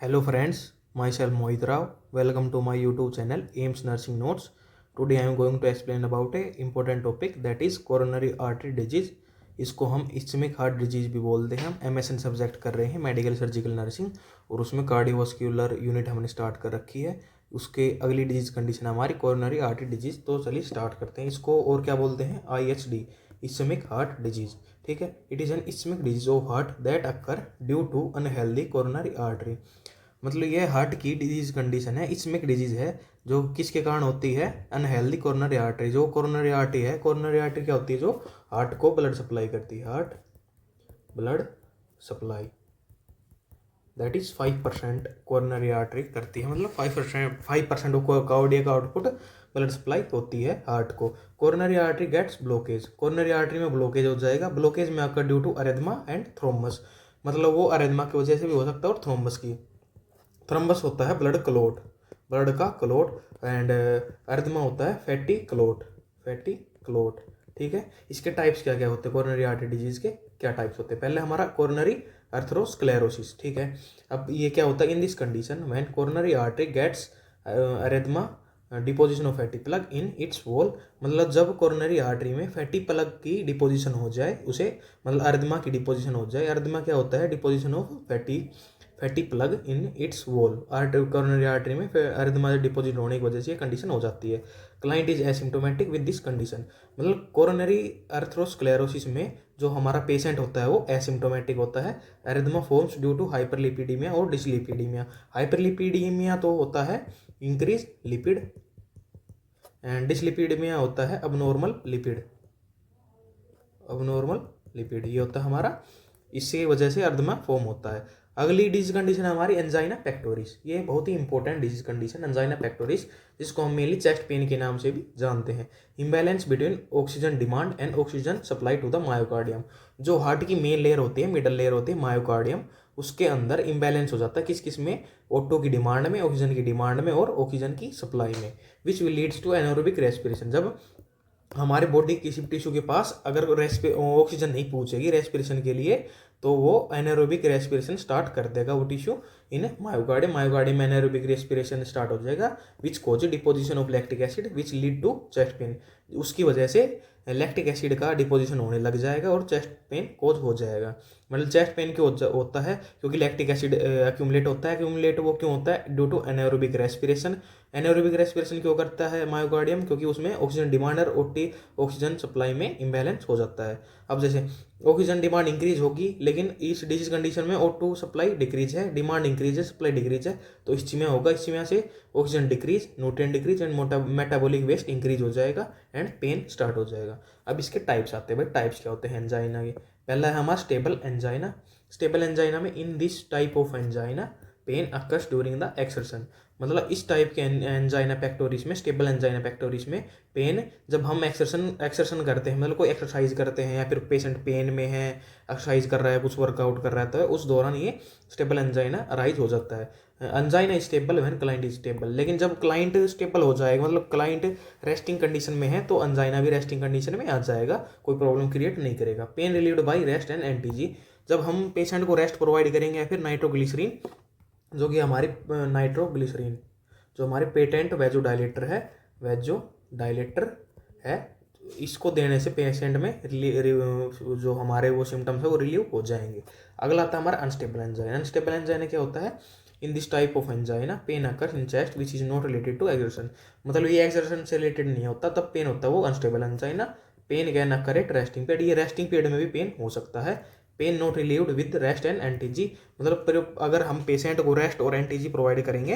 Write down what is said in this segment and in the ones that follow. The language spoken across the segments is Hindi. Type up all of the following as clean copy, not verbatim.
Hello friends, myself Mohit Rao. Welcome to my YouTube channel AIMS Nursing Notes. Today I am going to explain about a important topic that is coronary artery disease. इसको हम इस्चेमिक हार्ट डिजीज भी बोलते हैं। हम MSN सब्जेक्ट कर रहे हैं मेडिकल सर्जिकल नर्सिंग और उसमें कार्डियोवास्कुलर यूनिट हमने स्टार्ट कर रखी है। उसके अगली डिजीज कंडीशन हमारी कोरोनरी आर्टरी डिजीज। तो चलिए स्टार्ट करते हैं। इसको और क्या बोलते हैं? IHD, ischaemic heart disease. ठीक है, it is an ischaemic disease of heart that occur due to unhealthy coronary artery. मतलब ये हार्ट की डिजीज कंडीशन है, इस्चेमिक डिजीज है जो किसके कारण होती है? Unhealthy coronary artery. जो कोरोनरी आर्टरी है, कोरोनरी आर्टरी क्या होती है? जो हार्ट को ब्लड सप्लाई करती है, heart blood supply, that is 5% coronary artery करती है। मतलब 5% कार्डियक का आउटपुट ब्लड सप्लाई होती है हार्ट को। Coronary artery gets blockage, coronary artery में ब्लॉकेज हो जाएगा। ब्लॉकेज में आकर ड्यू टू अरेथमा एंड थ्रोम्बस, मतलब वो अरेथमा की वजह से भी हो सकता है और थ्रोम्बस की। थ्रोम्बस होता है ब्लड क्लोट, ब्लड का क्लोट, एंड अरेथमा होता है फैटी क्लोट, फैटी क्लोट। ठीक है, इसके टाइप्स क्या क्या होते हैं? कोरोनरी आर्टरी डिजीज के क्या टाइप्स होते हैं? पहले हमारा कोरोनरी अर्थरोस्क्लेरोसिस। ठीक है, अब ये क्या होता है? In this condition when coronary artery gets अरेथमा deposition of fatty plug in its wall, मतलब जब कोरोनरी आर्टरी में फैटी प्लग की डिपोजिशन हो जाए, उसे मतलब अरेथमा की डिपोजिशन हो जाए। अरेथमा क्या होता है? Deposition of fatty plug in its wall. Coronary artery में अरेथमा डिपोजिट होने की वजह से ये कंडीशन हो जाती है। Client is asymptomatic with this condition, मतलब कोरोनरी अर्थरोस्क्लेरोसिस में जो हमारा पेशेंट होता है वो एसिम्टोमेटिक होता है। अरेथमा फॉर्म्स ड्यू टू हाइपरलिपिडीमिया और डिसलिपिडीमिया। हाइपरलिपिडीमिया तो होता है इंक्रीज लिपिड, एंड डिसलिपिडीमिया होता है अबनॉर्मल लिपिड, अबनॉर्मल लिपिड ये होता है हमारा, इससे वजह से अरेथमा फॉर्म होता है। अगली डिजीज कंडीशन है हमारी एंजाइना पेक्टोरिस। ये बहुत ही important disease condition angina pectoris, जिसको हम मेनली चेस्ट पेन के नाम से भी जानते हैं। Imbalance between oxygen demand and oxygen supply to the myocardium. जो हार्ट की मेन लेयर होती है, मिडल लेयर होती है मायोकार्डियम, उसके अंदर इम्बैलेंस हो जाता है किस किस में? O2 की डिमांड में, ऑक्सीजन की डिमांड में और ऑक्सीजन की सप्लाई में, which will leads to anaerobic respiration. जब हमारे बॉडी किसी टिश्यू के पास अगर ऑक्सीजन नहीं पहुंचेगी रेस्पिरेशन के लिए, तो वो एनारोबिक रेस्पिरेशन स्टार्ट कर देगा वो टिश्यू इन मायोकार्डियम। मायोकार्डियम में एनारोबिक रेस्पिरेशन स्टार्ट हो जाएगा, which cause deposition of lactic acid which lead to chest pain. उसकी वजह से लैक्टिक एसिड का डिपोजिशन होने लग जाएगा और चेस्ट पेन कोज हो जाएगा। मतलब चेस्ट पेन क्यों होता है? क्योंकि लैक्टिक एसिड एक्यूमुलेट होता है। एक्यूमुलेट वो क्यों होता है? Due to anaerobic respiration. Anaerobic respiration क्यों करता है मायोकार्डियम? क्योंकि उसमें ऑक्सीजन डिमांड और ऑक्सीजन सप्लाई में इम्बैलेंस हो जाता है। अब जैसे ऑक्सीजन डिमांड इंक्रीज होगी, लेकिन इस डिजीज कंडीशन में O2 सप्लाई डिक्रीज है, डिमांड इंक्रीज है, सप्लाई डिक्रीज है, तो इस्चीमिया होगा। इस्चीमिया से oxygen decrease, nutrient decrease and metabolic waste increase हो जाएगा एंड पेन स्टार्ट हो जाएगा। अब इसके टाइप्स आते हैं भाई, टाइप्स क्या होते हैं एंजाइना के? पहला है हमारा स्टेबल एंजाइना। स्टेबल एंजाइना में in this type of angina pain occurs during the exertion, मतलब इस टाइप के एंजाइना पेक्टोरिस में, स्टेबल एंजाइना पेक्टोरिस में पेन जब हम एक्सरशन करते हैं, मतलब कोई एक्सरसाइज करते हैं या फिर पेशेंट पेन में है, एक्सरसाइज कर रहा है, कुछ वर्कआउट कर रहा है, तो उस दौरान ये स्टेबल एंजाइना अराइज हो जाता है। Angina stable when client is stable, लेकिन जब क्लाइंट स्टेबल हो जाएगा, मतलब क्लाइंट रेस्टिंग कंडीशन में है, तो एंजाइना भी रेस्टिंग कंडीशन में आ जाएगा, कोई प्रॉब्लम क्रिएट नहीं करेगा। Pain relieved by rest and NTG, जब हम पेशेंट को रेस्ट प्रोवाइड करेंगे या फिर नाइट्रोग्लिसरीन, जो कि हमारी नाइट्रोग्लिसरीन जो हमारे पेटेंट वेजो डायलेटर है, वेजो डायलेटर है, इसको देने से पेशेंट में जो हमारे वो सिम्टम्स है वो रिलीव हो जाएंगे। अगला आता है हमारा अनस्टेबल एंजाइना। अनस्टेबल एंजाइना क्या होता है? In this type of angina pain occurs in chest which is not related to exertion, मतलब ये एक्सर्शन से रिलेटेड नहीं होता, तब पेन होता है वो unstable angina. Pain can occur at resting period, ये रेस्टिंग पीरियड में भी पेन हो सकता है। Pain not relieved with rest and NTG, मतलब अगर हम पेशेंट को रेस्ट और एंटीजी प्रोवाइड करेंगे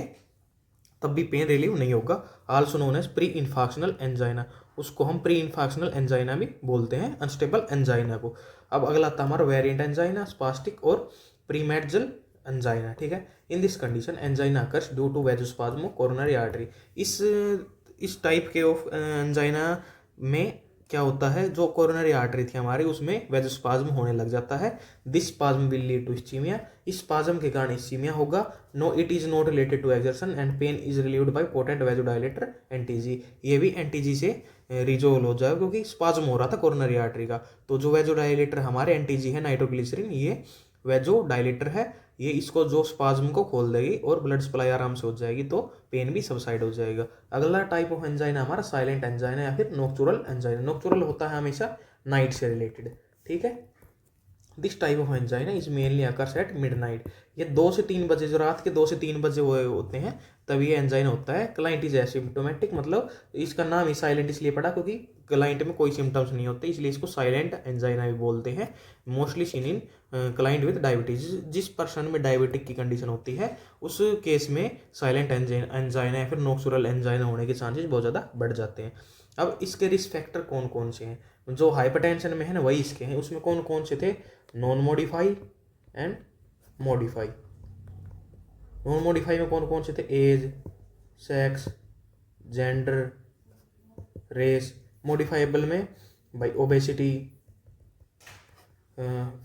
तब भी पेन रिलीव नहीं होगा। Also known as pre infarctional angina, उसको हम प्री इन्फाक्शनल एंजाइना भी बोलते हैं, अनस्टेबल एंजाइना को। अब अगला आता हमारा वेरिएंट एंजाइना, स्पास्टिक और प्रीमेट्जल एंजाइना। ठीक है, in this condition angina occurs due to vasospasm of coronary artery. इस टाइप के ऑफ एंजाइना में क्या होता है? जो कोरोनरी आर्टरी थी हमारी, उसमें वेजोस्पाज्म होने लग जाता है। This spasm will lead to ischaemia, इस स्पाज्म के कारण इस्चीमिया होगा। No, it is not related to exertion and pain is relieved by potent vasodilator NTG, ये भी एंटीजी से रिजोल्व हो जाएगा क्योंकि स्पाज्म हो रहा था कोरोनरी आर्टरी का। तो जो वेजोडायलेटर हमारे एंटीजी है नाइट्रोग्लिसरीन, ये वेजो डायलेटर है, ये इसको जो स्पाज्म को खोल देगी और ब्लड सप्लाई आराम से हो जाएगी, तो पेन भी सबसाइड हो जाएगा। अगला टाइप ऑफ एंजाइना हमारा साइलेंट एंजाइना या फिर नोक्चुरल एंजाइना। नोक्चुरल होता है हमेशा नाइट से रिलेटेड, ठीक है। This type of angina is mainly occurs at midnight. ये 2 से 3 बजे, जो रात के 2 से 3 बजे हुए होते हैं, तब ये एंजाइना होता है। क्लाइंट इज एसिम्प्टोमेटिक, मतलब इसका नाम ही साइलेंट इसलिए पड़ा क्योंकि क्लाइंट में कोई सिम्टम्स नहीं होते, इसलिए इसको साइलेंट एंजाइना भी बोलते हैं। Mostly seen in client with diabetes. जिस पर्सन में डायबिटिक की कंडीशन होती है उस केस में साइलेंट एंजाइना या फिर नोक्चुरल एंजाइना होने के चांसेस बहुत ज़्यादा बढ़ जाते हैं। अब इसके रिस्क फैक्टर कौन कौन से हैं? जो हाइपरटेंशन में है ना वही इसके हैं। उसमें कौन कौन से थे? Non modify and modify. Non modify में कौन कौन से थे? Age, sex, gender, race. Modifiable में भाई ओबेसिटी,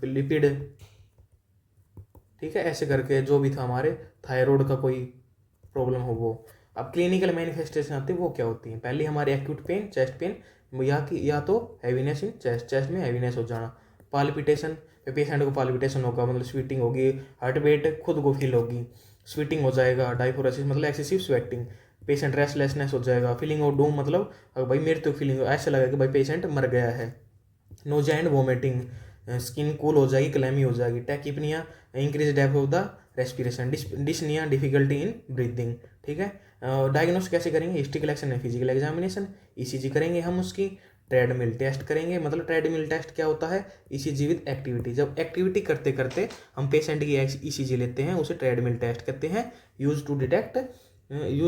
लिपिड, ठीक है, ऐसे करके जो भी था हमारे, थायराइड का कोई प्रॉब्लम हो वो। अब क्लिनिकल मैनिफेस्टेशन आती है, वो क्या होती है? पहली हमारी एक्यूट पेन, चेस्ट पेन, या तो हैवीनेस इन चेस्ट, चेस्ट में हैवीनेस हो जाना। पाल्पिटेशन, पेशेंट को पाल्पिटेशन होगा, मतलब स्वीटिंग होगी, हार्ट बीट खुद को फील होगी, स्वीटिंग हो जाएगा। डाइफोरेसिस मतलब एक्सेसिव स्वेटिंग, पेशेंट रेस्टलेसनेस हो जाएगा। फीलिंग ऑफ डूम, मतलब भाई मृत्यु फीलिंग, ऐसा लगेगा कि भाई पेशेंट मर गया है। Nausea and vomiting, skin cool हो जाएगी, क्लैमी हो जाएगी। Tachypnoea, increase depth of the respiration. Dyspnoea, difficulty in breathing, ठीक है। डायग्नोस कैसे करेंगे? हिस्ट्री कलेक्शन है, फिजिकल एग्जामिनेशन, ईसीजी करेंगे हम उसकी, ट्रेडमिल टेस्ट करेंगे। मतलब ट्रेडमिल टेस्ट क्या होता है? ECG with activity. जब एक्टिविटी करते करते हम पेशेंट की ईसीजी लेते हैं, उसे ट्रेडमिल टेस्ट कहते हैं। Use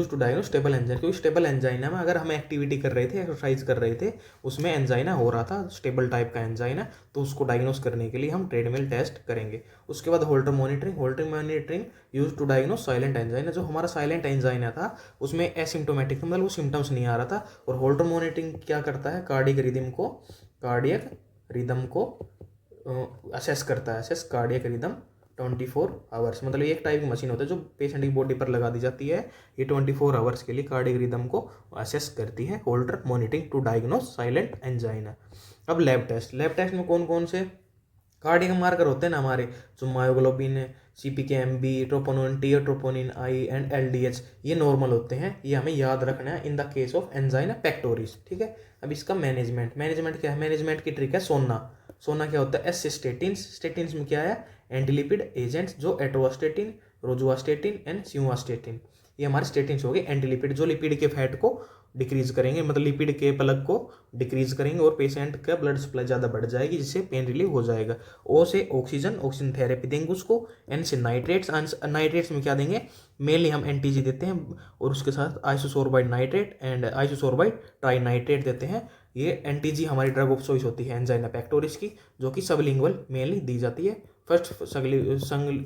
to diagnose stable angina. क्योंकि स्टेबल एंजाइना में अगर हम एक्टिविटी कर रहे थे, एक्सरसाइज कर रहे थे, उसमें एंजाइना हो रहा था, स्टेबल टाइप का एंजाइना, तो उसको डायग्नोस करने के लिए हम ट्रेडमिल टेस्ट करेंगे। उसके बाद Holter monitoring use to diagnose silent angina. जो हमारा साइलेंट एंजाइना था उसमें एसिम्टोमेटिक, मतलब वो सिम्टम्स नहीं आ रहा था। और होल्टर मॉनिटरिंग क्या करता है? कार्डियक रिदम को असेस करता है। असेस कार्डियक रिदम 24 आवर्स, मतलब एक टाइप की मशीन होता है जो पेशेंट की बॉडी पर लगा दी जाती है। ये 24 आवर्स के लिए कार्डियक रिदम को असेस करती है। Holter monitoring to diagnose silent angina. अब लैब टेस्ट में कौन कौन से कार्डियक मार्कर होते हैं ना हमारे, जो मायोग्लोबिन, CPK-MB, ट्रोपोनिन T और ट्रोपोनिन I एंड LDH, ये नॉर्मल होते हैं। ये हमें याद रखना है in the case of angina pectoris, ठीक है। अब इसका मैनेजमेंट क्या है? मैनेजमेंट की ट्रिक है सोना क्या होता है? स्टेटिन्स में क्या है? एंटीलिपिड एजेंट्स, जो एट्रोस्टेटिन, रोजुआस्टेटिन एंड सिमुआस्टेटिन, ये हमारे स्टेटिन्स हो गए। एंटीलिपिड जो लिपिड के फैट को डिक्रीज करेंगे, मतलब लिपिड के प्लग को डिक्रीज करेंगे और पेशेंट का ब्लड सप्लाई ज़्यादा बढ़ जाएगी, जिससे पेन रिलीव हो जाएगा। O से ऑक्सीजन थेरेपी देंगे उसको। N से नाइट्रेट्स में क्या देंगे? मेनली हम NTG देते हैं, और उसके साथ आइसोसोर्बाइड नाइट्रेट एंड आइसोसोर्बाइड ट्राइनाइट्रेट देते हैं। ये NTG हमारी ड्रग ऑफ चॉइस होती है एंजाइना पेक्टोरिस की, जो कि सबलिंगुअल मेनली दी जाती है। फर्स्ट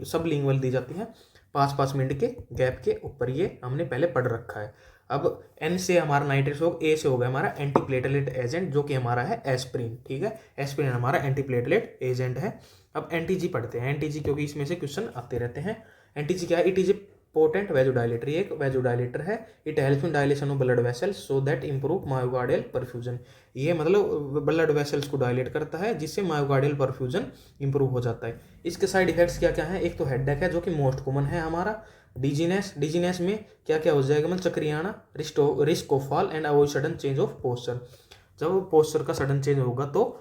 सबलिंगुअल दी जाती है 5-5 मिनट के गैप के ऊपर, ये हमने पहले पढ़ रखा है। अब N से हमारा नाइट्रेट्स हो, A से हो गया हमारा एंटीप्लेटलेट एजेंट, जो कि हमारा है एस्प्रिन, ठीक है। एस्प्रिन हमारा एंटीप्लेटलेट एजेंट है। अब NTG पढ़ते हैं। NTG क्योंकि इसमें से क्वेश्चन आते रहते हैं। NTG क्या है? It is A potent vasodilator, ये एक वेजोडाइलेटर है। It helps in dilation of blood vessels so that improve myocardial perfusion. ये मतलब ब्लड वेसल्स को डायलेट करता है, जिससे मायोकार्डियल परफ्यूजन इंप्रूव हो जाता है। इसके साइड इफेक्ट्स क्या क्या है? एक तो हेडेक है, जो कि मोस्ट कॉमन है हमारा। डिजीनेस में क्या क्या हो जाएगा? मतलब चक्रियाना, risk of fall and avoid sudden change of posture. जब पोस्चर का सडन चेंज होगा तो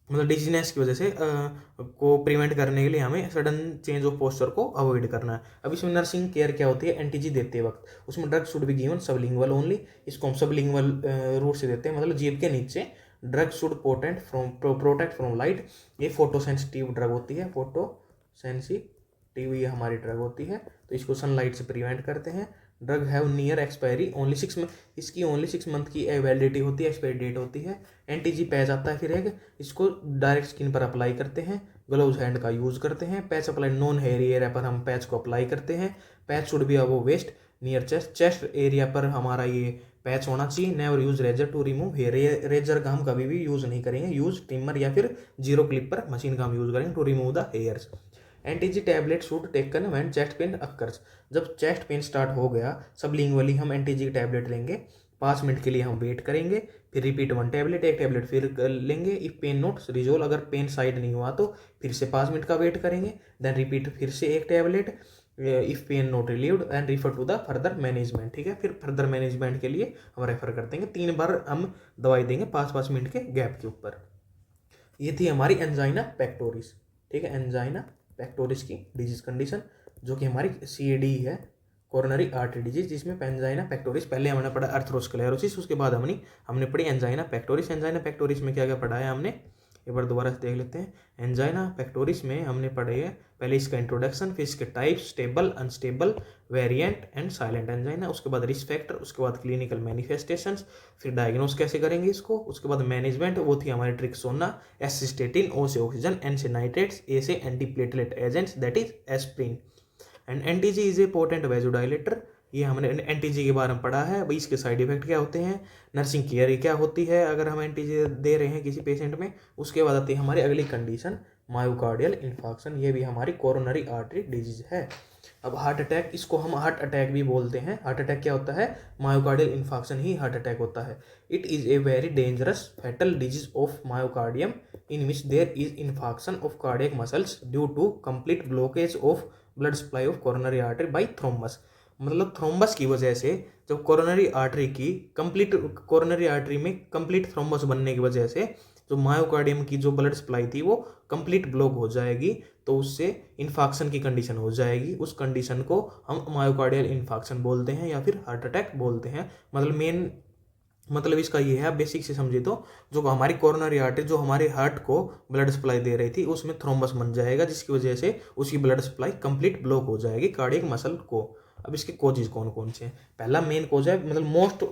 मतलब डिजीनेस की वजह से को प्रिवेंट करने के लिए हमें सडन चेंज ऑफ पोस्चर को अवॉइड करना है। अब इसमें नर्सिंग केयर क्या होती है? NTG देते वक्त उसमें drug should be given sublingual only. इसको हम सबलिंगुअल रूट से देते हैं, मतलब जीभ के नीचे। Drug should protect from light. ये फोटोसेंसिटिव ड्रग होती है, फोटोसेंसिटिव ये हमारी ड्रग होती है, तो इसको सनलाइट से प्रिवेंट करते हैं। Drug have near expiry only 6 month, इसकी ओनली 6 मंथ की वैलिडिटी होती है, एक्सपायरी डेट होती है। NTG पैच आता है, फिर एक इसको डायरेक्ट स्किन पर अप्लाई करते हैं। ग्लव्स हैंड का यूज़ करते हैं। Patch apply non hairy area पर हम पैच को अप्लाई करते हैं। Patch should be above waist near chest area पर हमारा ये पैच होना चाहिए। Never use razor to remove hair, razor का हम कभी भी यूज़ नहीं करेंगे। यूज ट्रिमर या फिर जीरो क्लिपर मशीन का हम यूज़ करेंगे to remove the hairs. NTG tablet should taken when chest pain occurs. जब चेस्ट पेन स्टार्ट हो गया, सबलिंगुअली हम NTG की टैबलेट लेंगे 5 मिनट के लिए हम वेट करेंगे, फिर रिपीट 1 टैबलेट, एक टैबलेट फिर लेंगे। इफ पेन नोट रिजोल्व, अगर पेन साइड नहीं हुआ तो फिर से 5 मिनट का वेट करेंगे, देन रिपीट फिर से एक tablet. If pain not relieved and refer to the further management, ठीक है। फिर फर्दर मैनेजमेंट के लिए हम रेफर कर देंगे। 3 बार हम दवाई देंगे 5-5 मिनट के गैप के ऊपर। ये थी हमारी एंजाइना पेक्टोरिस, ठीक है, एंजाइना पेक्टोरिस की डिजीज कंडीशन, जो कि हमारी CAD है, कोरोनरी आर्टरी डिजीज, जिसमें एंजाइना पेक्टोरिस पहले हमने पढ़ा अर्थरोस्क्लेरोसिस, उसके बाद हमने पढ़ी एंजाइना पेक्टोरिस। एंजाइना पेक्टोरिस में क्या क्या पढ़ा है हमने, एक बार दोबारा से देख लेते हैं। एंजाइना पेक्टोरिस में हमने पढ़े है पहले इसका इंट्रोडक्शन, फिर इसके type, stable, unstable, variant and silent angina, उसके बाद रिस्क फैक्टर, उसके बाद क्लिनिकल मैनिफेस्टेशंस, फिर डायग्नोस कैसे करेंगे इसको, उसके बाद मैनेजमेंट, वो थी हमारी ट्रिक्सोना, एसिस्टेटिन, O से ऑक्सीजन, N से नाइट्रेट्स, A से antiplatelet agents that is aspirin, and NTG is a potent vasodilator. ये हमने NTG के बारे में पढ़ा है। भाई इसके साइड इफेक्ट क्या होते हैं, नर्सिंग केयर क्या होती है अगर हम NTG दे रहे हैं किसी पेशेंट में। उसके बाद आती है हमारी अगली कंडीशन मायोकार्डियल इन्फार्क्शन, ये भी हमारी कोरोनरी आर्टरी डिजीज है। अब हार्ट अटैक, इसको हम हार्ट अटैक भी बोलते हैं। हार्ट अटैक क्या होता है, मायोकार्डियल इन्फार्क्शन ही हार्ट अटैक होता है। It is a very dangerous fatal disease of myocardium in which there is infarction of cardiac muscles due to complete blockage of blood supply of coronary artery by thrombus. मतलब थ्रोम्बस की वजह से, जब कोरोनरी आर्टरी की कंप्लीट, कोरोनरी आर्टरी में कंप्लीट थ्रोम्बस बनने की वजह से जो मायोकार्डियम की जो ब्लड सप्लाई थी वो कंप्लीट ब्लॉक हो जाएगी, तो उससे इन्फार्क्शन की कंडीशन हो जाएगी। उस कंडीशन को हम मायोकार्डियल इन्फार्क्शन बोलते हैं या फिर हार्ट अटैक बोलते हैं। मतलब मेन मतलब इसका ये है, आप बेसिक से समझे तो, जो हमारी कोरोनरी आर्टरी जो हमारे हार्ट को ब्लड सप्लाई दे रही थी उसमें थ्रोम्बस बन जाएगा, जिसकी वजह से उसकी ब्लड सप्लाई कंप्लीट ब्लॉक हो जाएगी कार्डियक मसल को। अब इसके कोजेज कौन कौन से हैं, पहला मेन कोज है, मतलब मोस्ट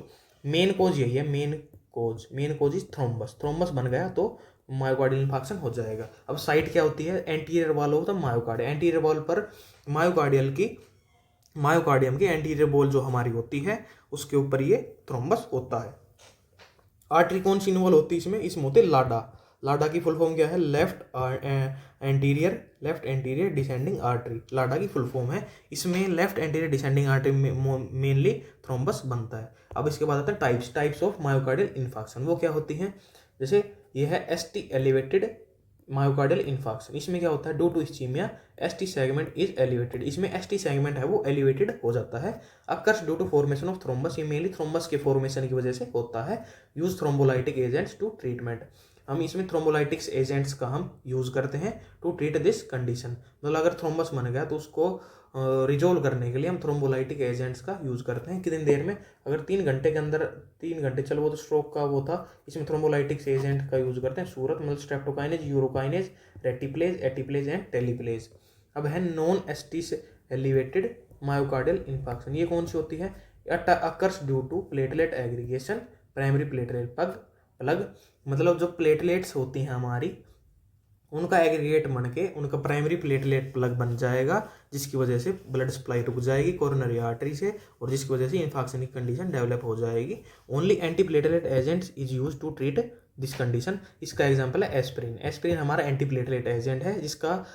मेन कोज यही है, main cause is thrombus. Thrombus बन गया तो मायोकार्डियल इन्फार्क्शन हो जाएगा। अब साइड क्या होती है, एंटीरियर वॉल होता है मायोकार्डियम, एंटीरियर वॉल पर मायोकार्डियम की एंटीरियर वॉल जो हमारी होती है उसके ऊपर ये थ्रोम्बस होता है। आर्टरी कौन सी इन्वॉल्व होती है इसमें होते लाडा। लाडा की फुल फॉर्म क्या है, लेफ्ट एंटीरियर डिसेंडिंग आर्टरी, लाडा की फुल फॉर्म है। इसमें लेफ्ट एंटीरियर डिसेंडिंग आर्टरी में मेनली थ्रोम्बस बनता है। अब इसके बाद आता है टाइप्स ऑफ मायोकार्डियल इन्फार्क्शन, वो क्या होती हैं, जैसे ये है ST एलिवेटेड मायोकार्डियल इन्फार्क्शन। इसमें क्या होता है, due to ischaemia ST segment is elevated, इसमें ST सेगमेंट है वो एलिवेटेड हो जाता है। Occurs due to formation of thrombus, ये मेनली थ्रोम्बस के फॉर्मेशन की वजह से होता है। Use thrombolytic agents to treatment, हम इसमें थ्रोम्बोलाइटिक्स एजेंट्स का हम यूज करते हैं टू ट्रीट दिस कंडीशन। मतलब अगर थ्रोम्बस बन गया तो उसको रिजोल्व करने के लिए हम थ्रोम्बोलाइटिक एजेंट्स का यूज करते हैं। कितनी देर में, अगर 3 घंटे के अंदर, 3 घंटे चलो वो तो स्ट्रोक का वो था, इसमें थ्रोम्बोलाइटिक्स एजेंट का यूज करते हैं सूरत, मतलब streptokinase, urokinase, reteplase, alteplase and tenecteplase. अब है नॉन ST से एलिवेटेड मायोकार्डियल इन्फार्क्शन, ये कौन सी होती है, occurs due to platelet aggregation, primary platelet plug, मतलब जो प्लेटलेट्स होती हैं हमारी उनका एग्रीगेट बन के उनका प्राइमरी प्लेटलेट प्लग बन जाएगा, जिसकी वजह से ब्लड सप्लाई रुक जाएगी कोरोनरी आर्टरी से, और जिसकी वजह से इन्फार्क्शन की कंडीशन डेवलप हो जाएगी। Only antiplatelet agents is use to treat this condition. इसका एग्जांपल है एस्प्रिन। एस्प्रिन हमारा एंटी प्लेटलेट एजेंट है, जिसका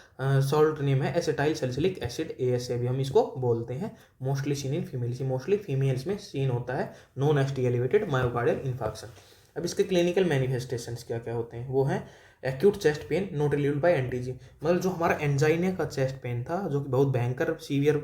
सॉल्ट नेम है एसिटाइल सैलिसिलिक एसिड, ASA भी हम इसको बोलते हैं। Mostly seen in females, mostly females में सीन होता है non ST elevated myocardial infarction. अब इसके क्लिनिकल मैनिफेस्टेशंस क्या क्या होते हैं, वो हैं acute chest pain not relieved by NTG, मतलब जो हमारा एंजाइना का चेस्ट पेन था जो कि बहुत भयंकर सीवियर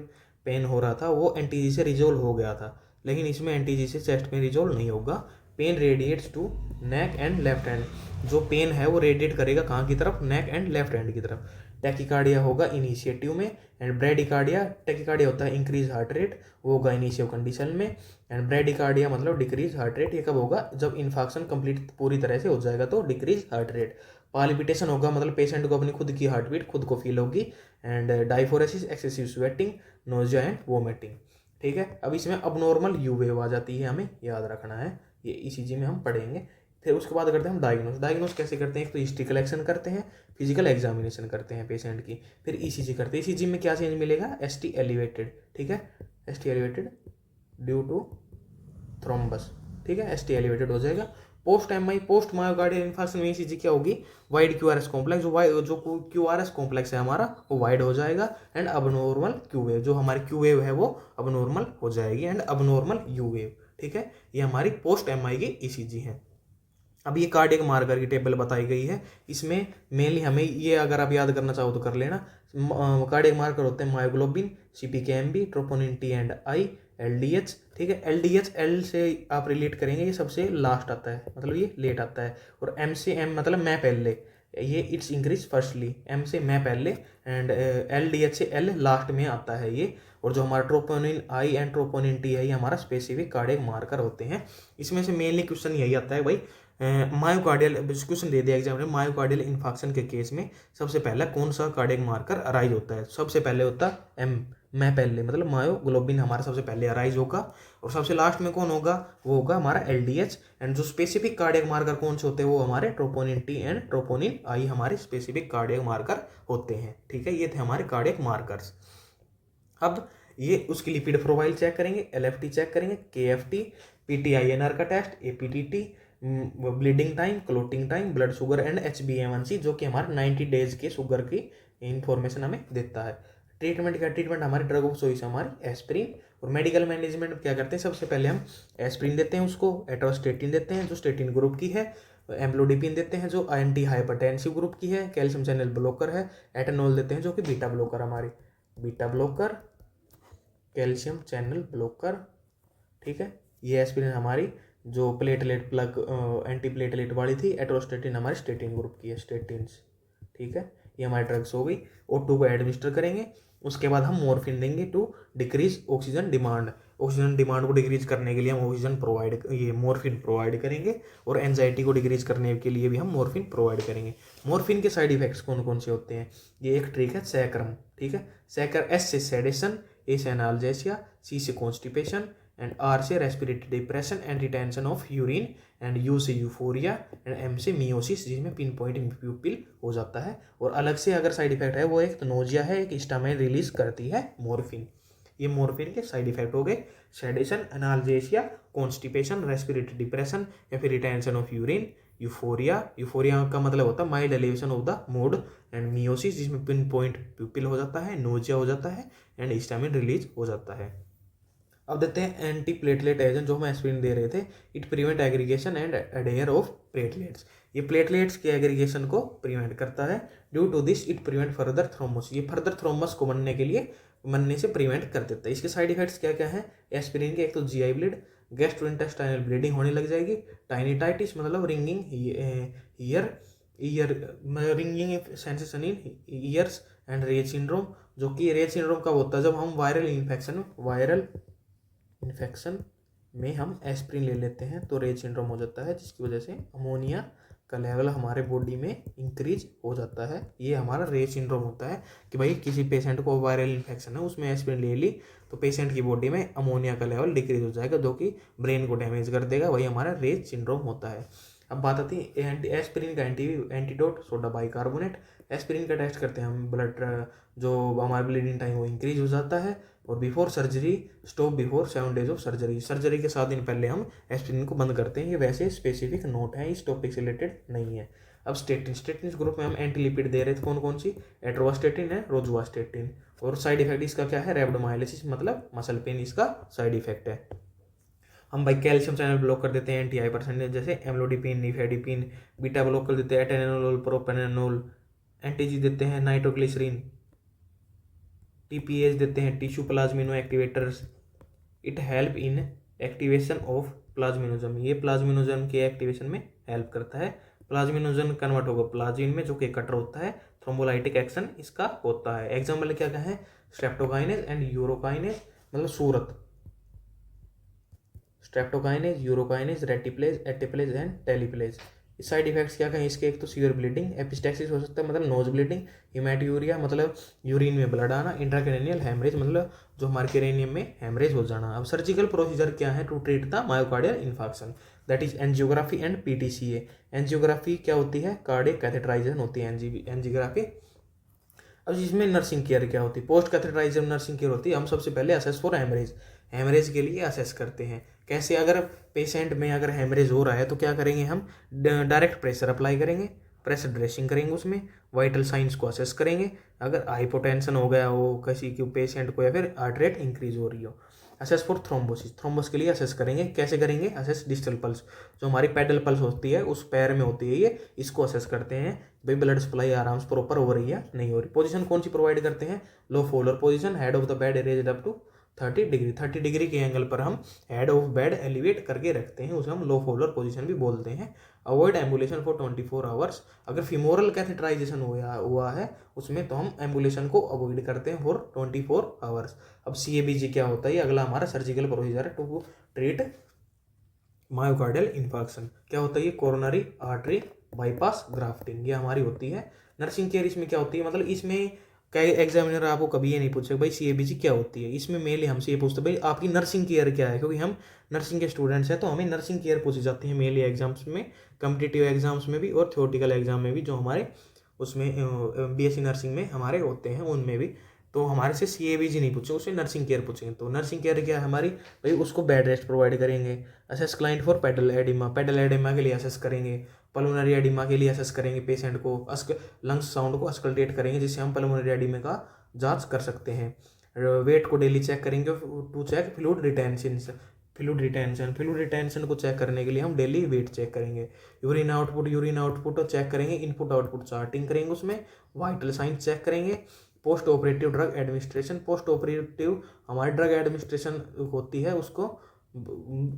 पेन हो रहा था, वो NTG से रिजोल्व हो गया था, लेकिन इसमें NTG से चेस्ट पेन रिजोल्व नहीं होगा। Pain radiates to neck and left hand, जो पेन है वो रेडिएट करेगा कहाँ की तरफ, नेक एंड लेफ्ट हैंड की तरफ। टैकिकार्डिया होगा इनिशिएटिव में, एंड ब्रेडिकार्डिया, टैकिकार्डिया होता है इंक्रीज हार्ट रेट, वो होगा इनिशियल कंडीशन में, एंड ब्रेडिकार्डिया मतलब डिक्रीज हार्ट रेट, ये कब होगा, जब इन्फार्क्शन कंप्लीट पूरी तरह से हो जाएगा तो डिक्रीज हार्ट रेट। पाल्पिटेशन होगा, मतलब पेशेंट को अपनी खुद की हार्ट बीट खुद को फील होगी, and डाइफोरेसिस, excessive sweating, nausea and vomiting, ठीक है। अब इसमें अबनॉर्मल यू वेव आ जाती है, हमें याद रखना है, ये ECG में हम पढ़ेंगे। फिर उसके बाद करते हैं हम डायग्नोस कैसे करते हैं, एक तो हिस्ट्री कलेक्शन करते हैं, फिजिकल एग्जामिनेशन करते हैं पेशेंट की, फिर ECG करते हैं। ECG में क्या चेंज मिलेगा, ST एलिवेटेड, ठीक है, ST elevated due to thrombus, ठीक है, ST एलिवेटेड हो जाएगा। पोस्ट मायोकार्डियल इन्फार्क्शन में ECG क्या होगी, वाइड QRS कॉम्प्लेक्स, जो QRS कॉम्प्लेक्स है हमारा वो वाइड हो जाएगा, एंड अबनॉर्मल Q वेव, जो हमारी Q वेव है वो अबनॉर्मल हो जाएगी, एंड अबनॉर्मल U वेव, ठीक है, ये हमारी पोस्ट एमआई की ईसीजी है। अब ये कार्डियक मार्कर की टेबल बताई गई है, इसमें मेनली हमें ये अगर आप याद करना चाहो तो कर लेना। कार्डियक मार्कर होते हैं myoglobin, CPKMB, troponin T and I, LDH, ठीक है। एलडीएच एल से आप रिलेट करेंगे, ये सबसे लास्ट आता है, मतलब ये लेट आता है। और एम से एम मतलब मैं पहले, ये इट्स इंक्रीज फर्स्टली, एम से मैं पहले एंड एलडीएच से एल लास्ट में आता है ये। और जो हमारा troponin I and troponin T है, ये हमारा स्पेसिफिक कार्डियक मार्कर होते हैं। इसमें से मेनली क्वेश्चन यही आता है भाई, मायोकार्डियल क्वेश्चन दे दिया एग्जाम में, मायोकार्डियल इन्फेक्शन के केस में सबसे पहला कौन सा कार्डियक मार्कर अराइज होता है? सबसे पहले होता है एम, मैं पहले मतलब मायोग्लोबिन हमारा सबसे पहले अराइज होगा। और सबसे लास्ट में कौन होगा? वो होगा हमारा एलडीएच। एंड जो स्पेसिफिक कार्डियक मार्कर कौन से होते हैं? वो हमारे ट्रोपोनिन टी एंड ट्रोपोनिन आई हमारे स्पेसिफिक कार्डियक मार्कर होते हैं, ठीक है। ये थे हमारे कार्डियक मार्कर्स। अब ये उसकी लिपिड प्रोफाइल चेक करेंगे, एलएफटी चेक करेंगे, केएफटी, पीटीआईएनआर का test, APTT, bleeding time, clotting time, blood sugar and HbA1c, जो कि हमारे 90 डेज के शुगर की इंफॉर्मेशन हमें देता है। ट्रीटमेंट क्या? ट्रीटमेंट हमारी ड्रग ऑफ चॉइस हमारी एस्प्रिन। और मेडिकल मैनेजमेंट क्या करते हैं? सबसे पहले हम एस्प्रिन देते हैं उसको, एट्रोस्टेटिन देते हैं जो स्टेटिन ग्रुप की है, एम्लोडिपिन देते हैं जो एंटी हाइपरटेंसिव ग्रुप की है, कैल्शियम चैनल ब्लॉकर है, एटेनॉल देते हैं जो कि बीटा ब्लॉकर हमारी, beta blocker, calcium channel blocker, ठीक है। ये एस्पिरिन हमारी जो प्लेटलेट प्लग एंटी प्लेटलेट वाली थी, एट्रोस्टेटिन हमारी स्टेटिन ग्रुप की है, स्टेटिन्स, ठीक है। ये हमारी ड्रग्स हो गई। O2 को एडमिनिस्टर करेंगे, उसके बाद हम मॉर्फिन देंगे to decrease oxygen demand. Oxygen demand को डिक्रीज करने के लिए हम ऑक्सीजन मॉर्फिन प्रोवाइड करेंगे। और एंजाइटी को डिक्रीज करने के लिए भी हम मॉर्फिन प्रोवाइड करेंगे। मॉर्फिन के साइड इफेक्ट्स कौन कौन से होते हैं? ये एक ट्रिक है सैक्रम, ठीक है। सैकर एस से सेडेशन, ए से एनाल्जेसिया, सी से कॉन्स्टिपेशन एंड आर से respiratory depression and retention of urine and you से यूफोरिया एंड एम से मियोसिस, जिसमें पिन पॉइंट प्यूपिल हो जाता है। और अलग से अगर साइड इफेक्ट है, वो एक तो नोजिया है, एक स्टामाइन रिलीज करती है मॉर्फिन। ये मॉर्फिन के साइड इफेक्ट हो गए, sedation, analgesia, constipation, respiratory depression या फिर retention of urine, euphoria, euphoria का मतलब होता है mild elevation of the mood, and miosis जिसमें पिन पॉइंट प्यूपिल हो जाता है, नोजिया हो जाता है एंड हिस्टामिन रिलीज हो जाता है। अब देते हैं एंटी प्लेटलेट एजेंट जो हम एस्पिरिन दे रहे थे। It prevent aggregation and adhere of platelets, ये प्लेटलेट्स के एग्रीगेशन को प्रिवेंट करता है। Due to this it prevent further thrombus, ये फर्दर थ्रोम्बस को बनने से प्रिवेंट कर देता है। इसके साइड इफेक्ट्स क्या क्या है एस्पिरिन के? एक तो जीआई ब्लीड, गैस्ट्रोइंटेस्टाइनल ब्लीडिंग होने लग जाएगी, टाइनिटाइटिस मतलब ringing ringing sensation in ears and Reye's syndrome, जो कि रेज सिंड्रोम कब होता है? जब हम वायरल इन्फेक्शन में हम एस्प्रिन ले लेते हैं तो रेज सिंड्रोम हो जाता है, जिसकी वजह से अमोनिया का लेवल हमारे बॉडी में इंक्रीज हो जाता है। ये हमारा रेज सिंड्रोम होता है कि भाई किसी पेशेंट को वायरल इन्फेक्शन है, उसमें एस्प्रिन ले ली तो पेशेंट की बॉडी में अमोनिया का लेवल डिक्रीज हो जाएगा, जो कि ब्रेन को डैमेज कर देगा, वही हमारा रेज सिंड्रोम होता है। अब बात आती है एस्पिरिन का एंटीडोट सोडा बाइकार्बोनेट। एस्पिरिन का टेस्ट करते हैं हम, ब्लड जो हमारा ब्लीडिंग टाइम वो इंक्रीज हो जाता है। और before surgery stop before 7 days of surgery, surgery के 7 दिन पहले हम एस्पिरिन को बंद करते हैं। ये वैसे स्पेसिफिक नोट है, इस टॉपिक से रिलेटेड नहीं है। अब स्टेटिन ग्रुप में हम एंटीलिपिड दे रहे थे, कौन कौन सी? एट्रोवास्टेटिन है, रोजुवास्टेटिन। और साइड इफेक्ट इसका क्या है? रैप्डोमाइलिसिस मतलब मसल पेन इसका साइड इफेक्ट है। हम भाई कैल्शियम चैनल ब्लॉक कर देते हैं, एंटी हाइपरटेंसिव जैसे एम्लोडिपिन, निफेडिपिन, बीटा ब्लॉक कर देते हैं, एटेनोल, प्रोपेनोल, एंटीजी देते हैं, नाइट्रोग्लिसरीन, टीपीएच देते हैं, tissue plasminogen activators. It help in activation of plasminogen, ये प्लाज्मिनोजम के एक्टिवेशन में हेल्प करता है। प्लाज्मिनोजम कन्वर्ट होगा प्लाज्मिन में, जो कि कटर होता है, थ्रोम्बोलाइटिक एक्शन इसका होता है। एग्जाम्पल क्या क्या है? स्ट्रेप्टोकाइनेज एंड यूरोकाइनेज मतलब सूरत, streptokinase, urokinase, reteplase, alteplase and tenecteplase. Side effects क्या कहें इसके? एक तो सीवियर ब्लीडिंग, एपिस्टैक्सिस हो सकता है मतलब नोज ब्लीडिंग, हिमैटूरिया मतलब यूरिन में ब्लड आना, इंट्राक्रेनियल हेमरेज मतलब जो हमारे क्रेनियम में हेमरेज हो जाना। अब सर्जिकल प्रोसीजर क्या है to treat the myocardial infection? That is angiography and PTCA. Angiography क्या होती है? कार्डियक कैथेटराइजेशन होती है एंजियोग्राफी। अब इसमें नर्सिंग केयर क्या होती है? पोस्ट कैथेटराइजेशन नर्सिंग केयर होती है। हम सबसे पहले असेस फॉर हेमरेज के लिए असेस करते हैं। कैसे? अगर पेशेंट में अगर हेमरेज हो रहा है तो क्या करेंगे हम? डायरेक्ट प्रेशर अप्लाई करेंगे प्रेशर ड्रेसिंग करेंगे, उसमें वाइटल साइंस को असेस करेंगे, अगर हाइपोटेंशन हो गया हो किसी के पेशेंट को या फिर हार्ट रेट इंक्रीज हो रही हो। असेस फॉर थ्रोम्बोसिस, थ्रोम्बस के लिए असेस करेंगे, कैसे करेंगे, असेस डिस्टल पल्स, जो हमारी पेडल पल्स होती है उस पैर में होती है ये, इसको असेस करते हैं भाई ब्लड सप्लाई आराम से प्रॉपर हो रही है नहीं हो रही। पोजीशन कौन सी प्रोवाइड करते हैं, low Fowler position, head of the bed raised up to 30 degree, 30 degree के एंगल पर हम हेड ऑफ बेड एलिवेट करके रखते हैं, उसे हम लो फोल्डर पोजीशन भी बोलते हैं। अवॉइड एम्बुलेशन फॉर 24 आवर्स, अगर फीमोरल कैथेटराइजेशन हुआ है उसमें तो हम एम्बुलेशन को अवॉइड करते हैं फॉर 24 आवर्स। अब CABG क्या होता है, अगला हमारा सर्जिकल प्रोसीजर है टू ट्रीट मायोकार्डियल इन्फार्क्शन। क्या होता है ये, कोरोनरी आर्टरी बाईपास ग्राफ्टिंग, ये हमारी होती है। नर्सिंग केयर इसमें क्या होती है, मतलब इसमें कई एग्जामिनर आपको कभी ये नहीं पूछे भाई CABG क्या होती है, इसमें मेनली हमसे ये पूछते भाई आपकी नर्सिंग केयर क्या है, क्योंकि हम नर्सिंग के स्टूडेंट्स हैं तो हमें नर्सिंग केयर पूछी जाती है मेनली एग्जाम्स में, कम्पिटिटिव एग्जाम्स में भी और थ्योरेटिकल एग्जाम में भी, जो हमारे उसमें BSc नर्सिंग में हमारे होते हैं उनमें भी। तो हमारे से CABG नहीं पूछे, उससे नर्सिंग केयर पूछेंगे। तो नर्सिंग केयर क्या है हमारी, भाई उसको बेड रेस्ट प्रोवाइड करेंगे, assess client for pedal edema, pedal edema के लिए असेस करेंगे, पल्मोनरी एडिमा के लिए असेस करेंगे पेशेंट को, लंग्स साउंड को अस्कल्टेट करेंगे जिससे हम पल्मोनरी एडिमा का जांच कर सकते हैं। वेट को डेली चेक करेंगे टू चेक फ्लूइड रिटेंशन को चेक करने के लिए हम डेली वेट चेक करेंगे। यूरिन आउटपुट चेक करेंगे, इनपुट आउटपुट चार्टिंग करेंगे, उसमें वाइटल साइंस चेक करेंगे। Post operative drug administration, post operative हमारी ड्रग एडमिनिस्ट्रेशन होती है, उसको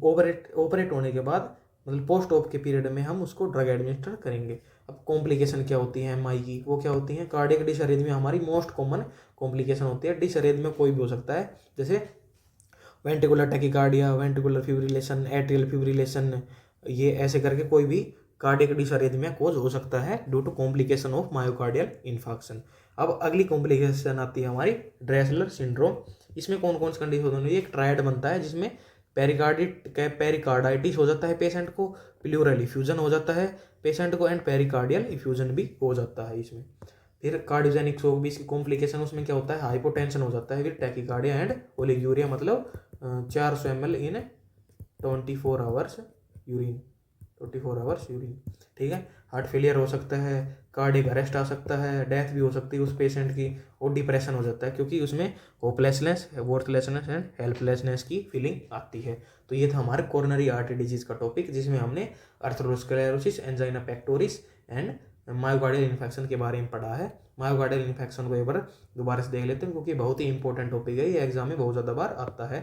ऑपरेट होने के बाद मतलब पोस्ट ऑप के पीरियड में हम उसको ड्रग एडमिनिस्टर करेंगे। अब कॉम्प्लिकेशन क्या होती है MI की, वो क्या होती है, कार्डियक डिसअरेथमिया हमारी मोस्ट कॉमन कॉम्प्लिकेशन होती है। डिसअरेथमिया कोई भी हो सकता है, जैसे ventricular tachycardia, ventricular fibrillation, atrial fibrillation, ये ऐसे करके कोई भी कार्डियक डिसअरेथमिया कोज हो सकता है due to complication of myocardial infarction. अब अगली कॉम्प्लिकेशन आती है हमारी ड्रेसलर सिंड्रोम। इसमें कौन कौन सी कंडीशन होती है, एक ट्रायड बनता है जिसमें पेरिकार्डाइटिस हो जाता है पेशेंट को, प्लूरल इफ्यूजन हो जाता है पेशेंट को, एंड पेरिकार्डियल इफ्यूजन भी हो जाता है इसमें। फिर कार्डियोजेनिक शॉक भी इसकी कॉम्प्लिकेशन, उसमें क्या होता है, हाइपोटेंशन हो जाता है, फिर टैकीकार्डिया एंड ओलिगूरिया, मतलब 400 ml इन 24 आवर्स यूरिन, 24 आवर्स यूरिन, ठीक है। हार्ट फेलियर हो सकता है, कार्डियक अरेस्ट आ सकता है, डेथ भी हो सकती है उस पेशेंट की, और डिप्रेशन हो जाता है क्योंकि उसमें होपलेसनेस, वर्थलेसनेस एंड हेल्पलेसनेस की फीलिंग आती है। तो ये था हमारे कोरोनरी आर्टरी डिजीज का टॉपिक, जिसमें हमने atherosclerosis, angina pectoris and myocardial infection के बारे में पढ़ा है। मायोकार्डियल इन्फेक्शन को एक बार दोबारा से देख लेते हैं क्योंकि बहुत ही इंपॉर्टेंट टॉपिक है, ये एग्जाम में बहुत ज़्यादा बार आता है।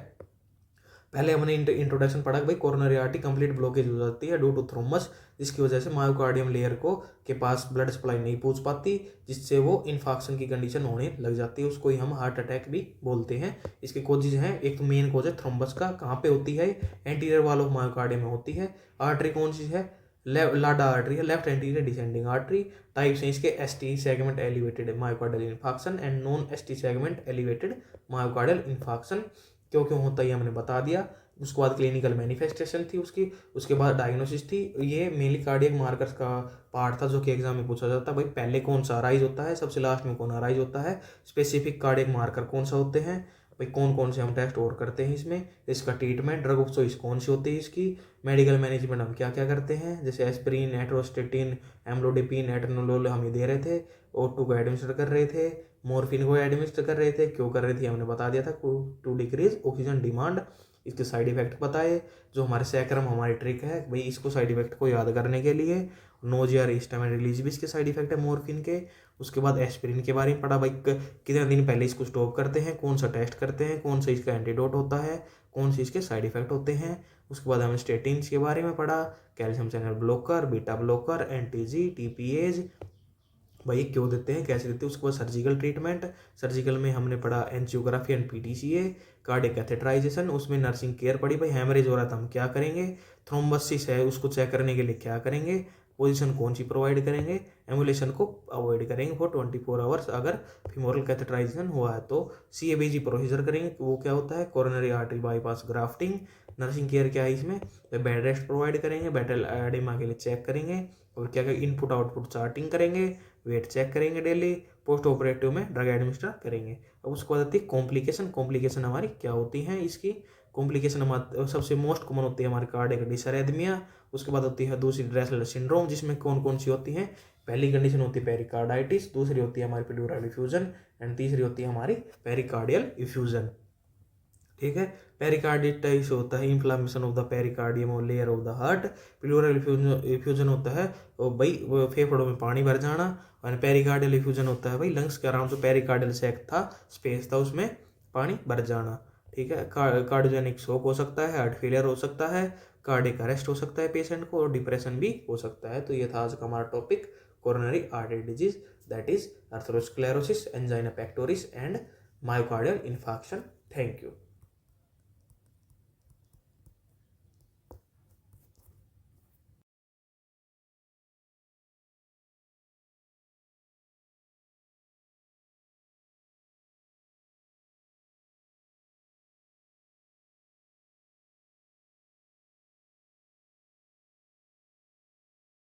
पहले हमने इंट्रोडक्शन पढ़ा कि भाई कोरोनरी आर्टरी कंप्लीट ब्लॉकेज हो जाती है ड्यू टू थ्रोम्बस, जिसकी वजह से मायोकार्डियम लेयर को के पास ब्लड सप्लाई नहीं पहुंच पाती, जिससे वो इन्फाक्शन की कंडीशन होने लग जाती है, उसको ही हम हार्ट अटैक भी बोलते हैं। इसके कोजेज हैं, एक तो मेन कोज है थ्रोम्बस का, कहाँ पे होती है, एंटीरियर वॉल ऑफ मायोकार्डियम में होती है। आर्टरी कौन सी है, लाडा आर्टरी है, left anterior descending artery. Types हैं इसके, ST segment elevated myocardial infarction and non ST segment elevated myocardial infarction. क्यों क्यों होता है ये हमने बता दिया। उसके बाद क्लिनिकल मैनिफेस्टेशन थी उसकी, उसके बाद डायग्नोसिस थी। ये मेनली कार्डियक मार्कर्स का पार्ट था जो कि एग्जाम में पूछा जाता है, भाई पहले कौन सा अराइज होता है, सबसे लास्ट में कौन अराइज होता है, स्पेसिफिक कार्डियक मार्कर कौन सा होते हैं, भाई कौन कौन से हम टेस्ट और करते हैं इसमें, इसका ट्रीटमेंट, ड्रग ऑफ चॉइस कौन सी होती है इसकी, मेडिकल मैनेजमेंट हम क्या क्या करते हैं, जैसे एस्पिरिन, एट्रोस्टेटिन, एम्लोडिपिन, एटनोलोल हम ये दे रहे थे, O2 को एडमिनिस्टर कर रहे थे, मॉर्फिन को एडमिनिस्टर कर रहे थे, क्यों कर रहे थे हमने बता दिया था, टू डिक्रीज ऑक्सीजन डिमांड। इसके साइड इफेक्ट बताए, जो हमारे सैक्रम हमारी ट्रिक है भाई, इसको साइड इफेक्ट को याद करने के लिए। नोजिया, हिस्टामिन रिलीज भी इसके साइड इफेक्ट है मॉर्फिन के। उसके बाद एस्पिरिन के बारे में पढ़ा, भाई कितने दिन पहले इसको स्टॉप करते हैं, कौन सा टेस्ट करते हैं, कौन सा इसका एंटीडोट होता है, कौन से इसके साइड इफेक्ट होते हैं। उसके बाद हमने स्टेटिन के बारे में पढ़ा, calcium channel blocker, beta blocker, NTG, TPAs भाई क्यों देते हैं, कैसे देते हैं। उसके बाद सर्जिकल ट्रीटमेंट, सर्जिकल में हमने पढ़ा angiography and PTCA, cardiac catheterization, उसमें नर्सिंग केयर पढ़ी, भाई हैमरेज हो रहा था हम क्या करेंगे, थ्रोम्बोसिस है उसको चेक करने के लिए क्या करेंगे, पोजीशन कौन सी प्रोवाइड करेंगे, एम्बुलेशन को अवॉइड करेंगे फॉर 24 आवर्स अगर फीमोरल कैथेटराइजेशन हुआ है तो। CABG प्रोसीजर करेंगे, वो क्या होता है, coronary artery bypass grafting. Nursing care क्या है इसमें, बेड रेस्ट प्रोवाइड करेंगे, बेटल एडिमा के लिए चेक करेंगे, और क्या क्या इनपुट आउटपुट चार्टिंग करेंगे, वेट चेक करेंगे डेली, पोस्ट ऑपरेटिव में ड्रग एडमिनिस्टर करेंगे। अब उसके बाद आती है कॉम्प्लिकेशन। कॉम्प्लिकेशन हमारी क्या होती हैं, इसकी कॉम्प्लिकेशन हमारे सबसे मोस्ट कॉमन होती है हमारे कार्डियक डिसअरेथमिया। उसके बाद होती है दूसरी ड्रेसलर सिंड्रोम, जिसमें कौन कौन सी होती हैं, पहली कंडीशन होती है पेरिकार्डाइटिस, दूसरी होती है हमारी प्लूरल इफ्यूजन एंड तीसरी होती है हमारी पेरिकार्डियल इफ्यूजन। ठीक है, पेरिकार्डिटाइस होता है इन्फ्लामेशन ऑफ द पेरिकार्डियम और layer of the heart. Pleural effusion होता है भाई फेफड़ों में पानी भर जाना, और पेरिकार्डियल इफ्यूजन होता है भाई लंग्स के अराउंड जो पेरिकार्डियल सैक था, स्पेस था, उसमें पानी भर जाना। ठीक है, कार्डियोजेनिक शॉक हो सकता है, हार्ट फेलियर हो सकता है, कार्डियक अरेस्ट हो सकता है पेशेंट को, और डिप्रेशन भी हो सकता है। तो ये था आज का हमारा topic coronary artery disease, that is atherosclerosis, angina pectoris and myocardial infarction. Thank you.